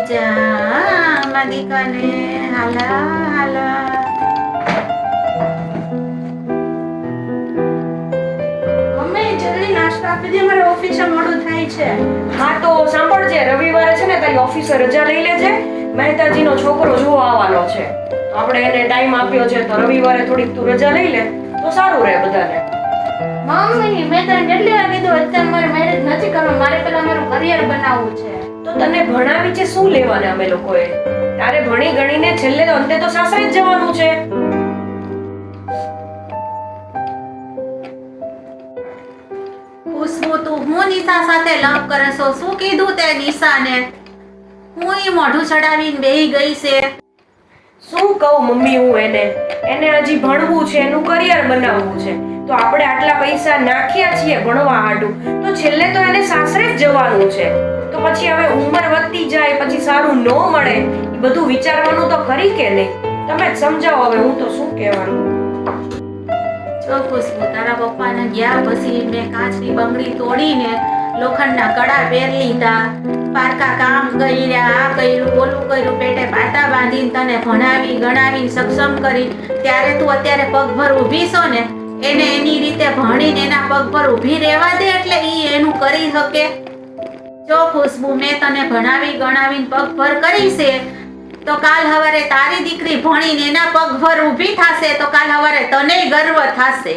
જા માલિકાને હાલા હાલા. મમ્મી જલ્દી નાસ્તો આપી દે, મારે ઓફિસે મોડું થાય છે. હા તો સાંભળજે, રવિવારે છે ને તારી ઓફિસે રજા લઈ લેજે. મહેતાજીનો છોકરો જોવા આવવાનો છે, તો આપણે એને ટાઈમ આપ્યો છે, તો રવિવારે થોડીક તું રજા લઈ લે તો સારું રહે બધાને. મમ્મી મેં તને કેટલી વાર કીધું, અત્યારે મારે મેરેજ નથી કરવા, મારે પેલા મારું કરિયર બનાવવું છે. તો તને ભણાવી છે શું લેવાના અમે લોકોએ? તારે ભણી ગણીને છેલ્લે તો અંતે તો સાસરે જ જવાનું છે. ખુશબુ તું હું નિશા સાથે લવ કરે છો? શું કીધું તે નિશાને? હું ઈ મોઢું ચડાવીને બેહી ગઈ છે. શું કહું મમ્મી હું એને હજી ભણવું છે, એનું કરિયર બનાવવું છે, તો આપણે આટલા પૈસા નાખ્યા છીએ ભણવા હાટું, તો છેલ્લે તો એને સાસરે જ જવાનું છે. તો પછી હવે ઉંમર વધતી જાય પછી સારું ન મળે, એ બધું વિચારવાનું તો ખરી કે નહીં? તમે જ સમજાવો હવે, હું તો શું કહેવાનું. જો ખુશબુ, તારા પપ્પાને ગયા પછી મેં કાચની બંગડી તોડીને લોખંડના કડા પહેર લીધા, પારકા કામ કર્યા, આ કર્યું ઓલું કર્યું, પેટે પાટા બાંધીને તને ભણાવી ગણાવી સક્ષમ કરી, ત્યારે તું અત્યારે પગભર ઊભી છો ને, એને એની રીતે ભણીને એના પગભર ઊભી રહેવા દે, એટલે ઈ એનું કરી શકે. જો ખુશબુ, મેં તને ભણાવી ગણાવીને પગભર કરી છે, તો કાલ હવારે તારી દીકરી ભણીને એના પગભર ઊભી થશે, તો કાલ હવારે તને ગર્વ થશે.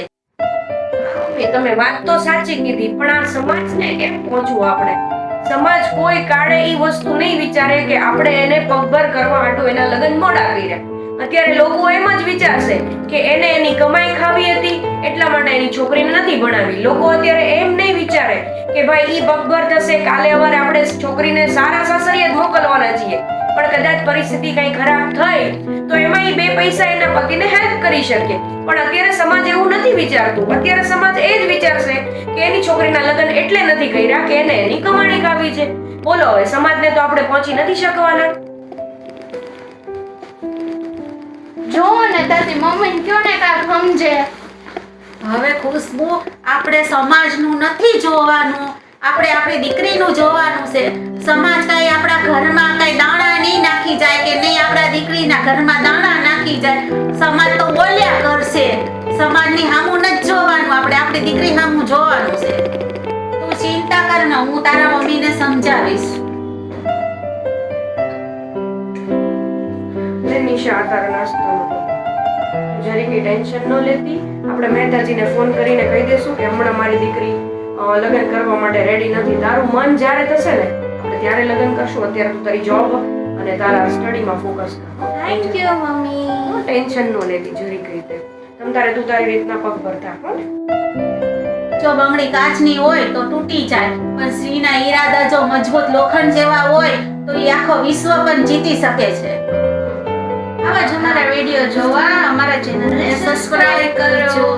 તમે વાત તો સાચી કીધી, પણ આ સમાજને કેમ પહોંચવું આપણે? સમાજ કોઈ કાળે ઈ વસ્તુ નહીં વિચારે કે આપણે એને પગભર કરવા હાટુ એના લગ્ન મોડા કર્યા. અત્યારે લોકો એમ જ વિચારશે કે એને એની કમાઈ ખાવી હતી એટલા માટે એની છોકરીને નથી ભણાવી. લોકો અત્યારે એમ નહીં વિચારે કે ભાઈ ઈ પગભર થશે, કાલે સવારે આપણે છોકરીને સારા સાસરીએ જ મોકલવાના છીએ, પણ કદાચ પરિસ્થિતિ કઈ ખરાબ થઈ તો એમાં ઈ બે પૈસા એના પતિને હેલ્પ કરી શકે. પણ અત્યારે સમાજ એવું નથી વિચારતું. અત્યારે સમાજ એ જ વિચારશે કે એની છોકરીના લગ્ન એટલે નથી કર્યા કે એને એની કમાણી ખાવી છે. બોલો હવે, સમાજને તો આપણે પહોંચી નથી શકવાના. જો ને તારી મમ્મી કયો ને કાક સમજે. હવે ખુશબુ, આપણે સમાજનું નથી જોવાનું, આપણે આપણી દીકરીનું જોવાનું છે. સમાજ કઈ આપણા ઘરમાં કઈ દાણા નહીં નાખી જાય કે નહીં આપણા દીકરીના ઘરમાં દાણા નાખી જાય. સમાજ તો બોલ્યા કરશે, સમાજની સામું નથી જોવાનું, આપણે આપણી દીકરી સામું જોવાનું છે. તું ચિંતા કર ને, હું તારા મમ્મીને સમજાવીશ. નિશા, તારો નાસ્તો જરી કઈ ટેન્શન ન લેતી. આપણે મહેતાજીને ફોન કરીને કહી દેશું કે હમણાં મારી દીકરી લગ્ન કરવા માટે રેડી નથી. તારું મન જ્યારે થશે ને આપણે ત્યારે લગ્ન કરશું. અત્યારે તું તારી જોબ અને તારા સ્ટડીમાં ફોકસ કર. Thank you mummy. ટેન્શન ન લેતી જરી કઈ રીતે. તમ તારે તું તારી રીતના પગ ભરતા હો ને. જો બંગડી કાચની હોય તો તૂટી જાય, પણ સ્ત્રીના ઈરાદા જો મજબૂત લોખંડ જેવા હોય તો એ આખો વિશ્વ પણ જીતી શકે છે. આવા જ અમારા વિડિયો જોવા અમારા ચેનલને સબસ્ક્રાઇબ કરજો.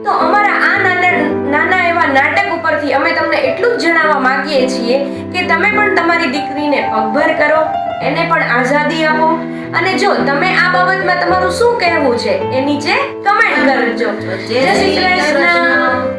તો અમારા આ નાના એવા નાટક ઉપરથી અમે તમને એટલું જ જણાવવા માંગીએ છીએ કે તમે પણ તમારી દીકરીને પગભર કરો, એને પણ આઝાદી આપો. અને જો તમે આ બાબતમાં તમારું શું કહેવું છે એ નીચે કમેન્ટ કરજો. જય શ્રી કૃષ્ણ.